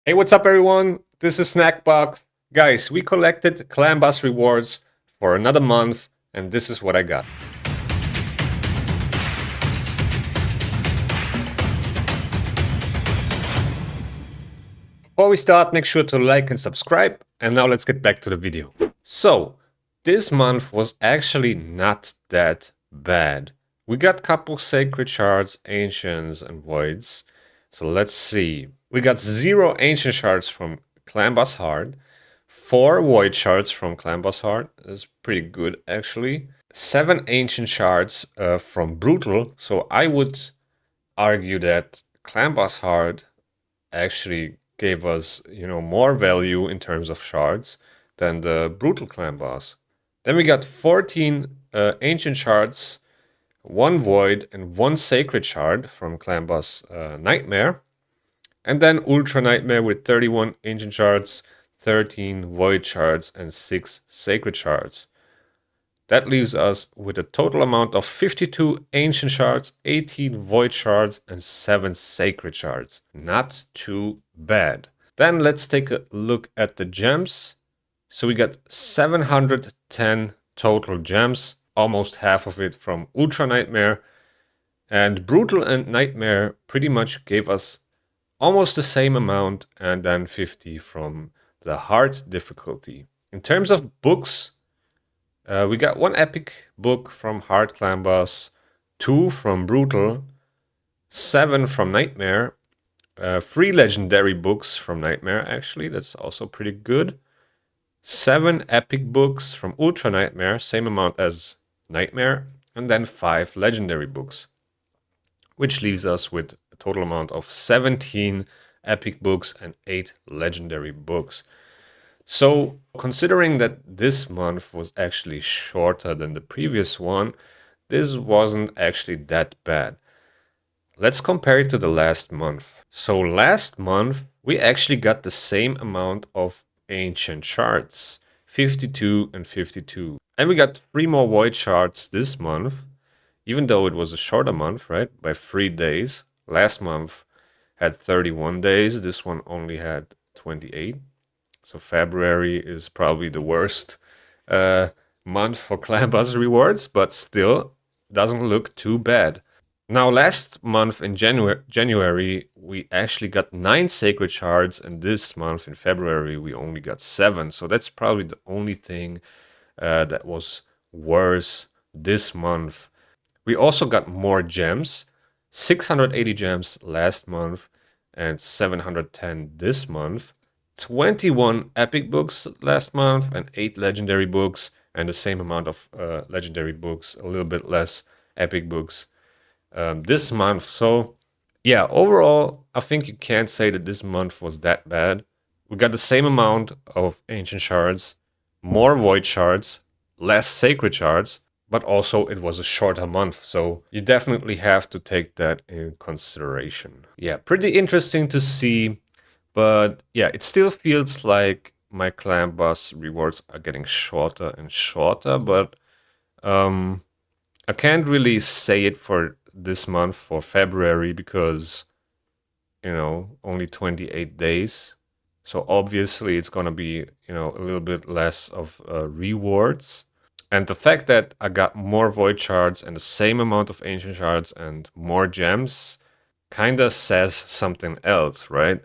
Hey, what's up, everyone? This is Snackbox. Guys, we collected ClanBoss rewards for another month, and this is what I got. Before we start, make sure to like and subscribe, and now let's get back to the video. So, this month was actually not that bad. We got couple sacred shards, ancients, and voids. So let's see. We got 0 ancient shards from ClanBoss Hard, 4 void shards from ClanBoss Hard. That's pretty good actually. 7 ancient shards from Brutal. So I would argue that ClanBoss Hard actually gave us, more value in terms of shards than the Brutal ClanBoss. Then we got 14 ancient shards, 1 void, and 1 sacred shard from ClanBoss Nightmare. And then Ultra Nightmare with 31 ancient shards, 13 void shards, and 6 sacred shards. That leaves us with a total amount of 52 ancient shards, 18 void shards, and 7 sacred shards. Not too bad. Then let's take a look at the gems. So we got 710 total gems, almost half of it from Ultra Nightmare. And Brutal and Nightmare pretty much gave us almost the same amount, and then 50 from the hard difficulty. In terms of books, we got 1 epic book from Hard ClanBoss, 2 from Brutal, 7 from Nightmare, 3 legendary books from Nightmare actually, that's also pretty good. 7 epic books from Ultra Nightmare, same amount as Nightmare, and then 5 legendary books, which leaves us with a total amount of 17 epic books and 8 legendary books. So, considering that this month was actually shorter than the previous one, this wasn't actually that bad. Let's compare it to the last month. So last month, we actually got the same amount of ancient shards, 52 and 52. And we got 3 more void shards this month, even though it was a shorter month, right? By 3 days. Last month had 31 days. This one only had 28. So February is probably the worst month for ClanBoss rewards, but still doesn't look too bad. Now, last month in January, we actually got 9 sacred shards, and this month in February, we only got 7. So that's probably the only thing that was worse this month. We also got more gems, 680 gems last month and 710 this month. 21 epic books last month and 8 legendary books, and the same amount of legendary books, a little bit less epic books this month. So yeah, overall, I think you can't say that this month was that bad. We got the same amount of ancient shards, more void shards, less sacred shards, but also it was a shorter month, so you definitely have to take that in consideration. Yeah, pretty interesting to see, but yeah, it still feels like my ClanBoss rewards are getting shorter and shorter, but I can't really say it for this month, for February, because, only 28 days. So obviously it's going to be, a little bit less of rewards. And the fact that I got more void shards and the same amount of ancient shards and more gems kind of says something else, right?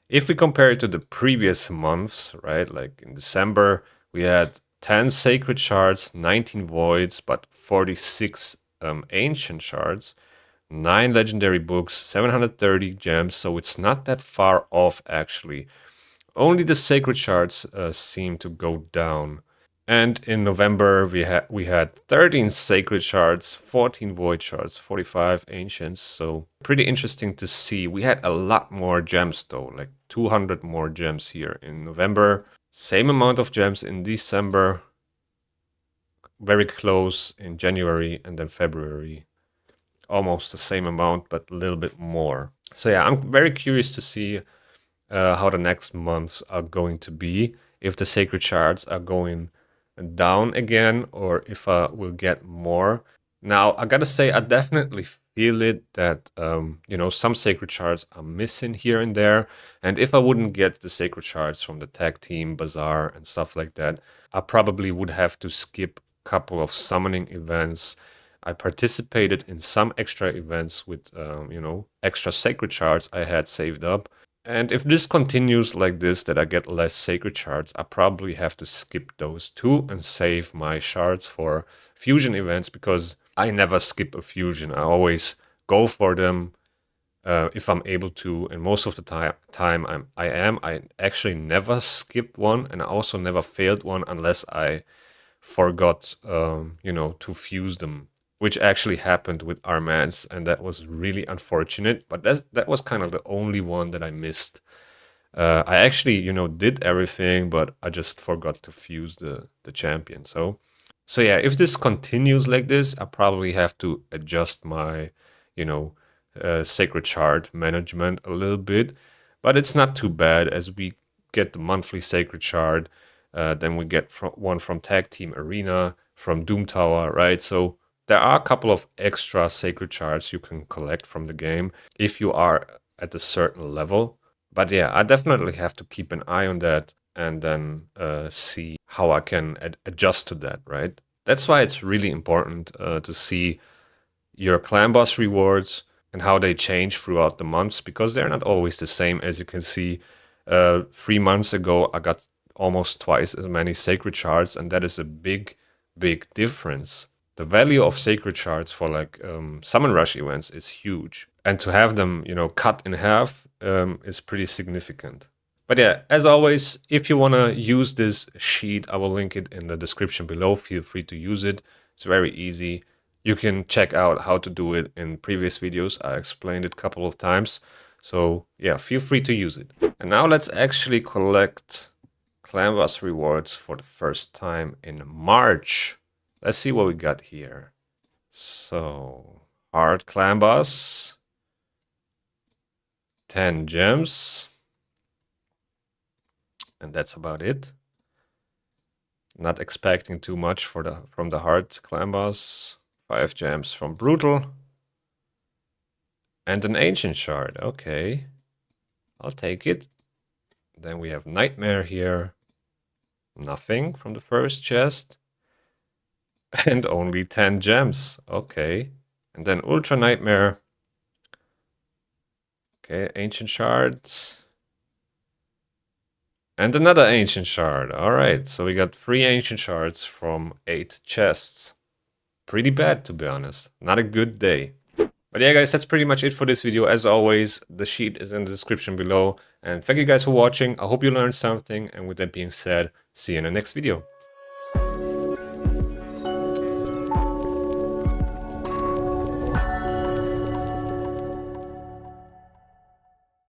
If we compare it to the previous months, right? Like in December, we had 10 sacred shards, 19 voids, but 46 ancient shards, 9 legendary books, 730 gems. So it's not that far off actually. Only the sacred shards seem to go down. And in November, we had 13 sacred shards, 14 void shards, 45 ancients. So pretty interesting to see. We had a lot more gems though, like 200 more gems here in November. Same amount of gems in December. Very close in January, and then February. Almost the same amount, but a little bit more. So yeah, I'm very curious to see how the next months are going to be. If the sacred shards are going down again, or if I will get more. Now, I gotta say, I definitely feel it that, you know, some sacred shards are missing here and there. And if I wouldn't get the sacred shards from the tag team, bazaar, and stuff like that, I probably would have to skip a couple of summoning events. I participated in some extra events with, you know, extra sacred shards I had saved up. And if this continues like this, that I get less sacred shards, I probably have to skip those too and save my shards for fusion events, because I never skip a fusion. I always go for them if I'm able to, and most of the time I actually never skip one, and I also never failed one unless I forgot, you know, to fuse them, which actually happened with Armands, and that was really unfortunate. But that was kind of the only one that I missed. I actually, you know, did everything, but I just forgot to fuse the champion. So yeah, if this continues like this, I probably have to adjust my, you know, sacred shard management a little bit. But it's not too bad, as we get the monthly sacred shard. Then we get one from Tag Team Arena, from Doom Tower, right? So there are a couple of extra sacred shards you can collect from the game if you are at a certain level. But yeah, I definitely have to keep an eye on that and then see how I can adjust to that, right? That's why it's really important to see your ClanBoss rewards and how they change throughout the months, because they're not always the same. As you can see, 3 months ago, I got almost twice as many sacred shards, and that is a big, big difference. The value of sacred shards for like summon rush events is huge, and to have them, you know, cut in half is pretty significant. But yeah, as always, if you want to use this sheet, I will link it in the description below. Feel free to use it. It's very easy. You can check out how to do it in previous videos. I explained it a couple of times. So yeah, feel free to use it. And now let's actually collect ClanBoss rewards for the first time in March. Let's see what we got here. So, hard ClanBoss, 10 gems, and that's about it. Not expecting too much from the hard ClanBoss. 5 gems from Brutal, and an ancient shard. Okay, I'll take it. Then we have Nightmare here. Nothing from the first chest. And only 10 gems. Okay. And then Ultra Nightmare. Okay, Ancient Shards. And another Ancient Shard. Alright, so we got 3 Ancient Shards from 8 chests. Pretty bad, to be honest. Not a good day. But yeah, guys, that's pretty much it for this video. As always, the sheet is in the description below. And thank you guys for watching. I hope you learned something. And with that being said, see you in the next video.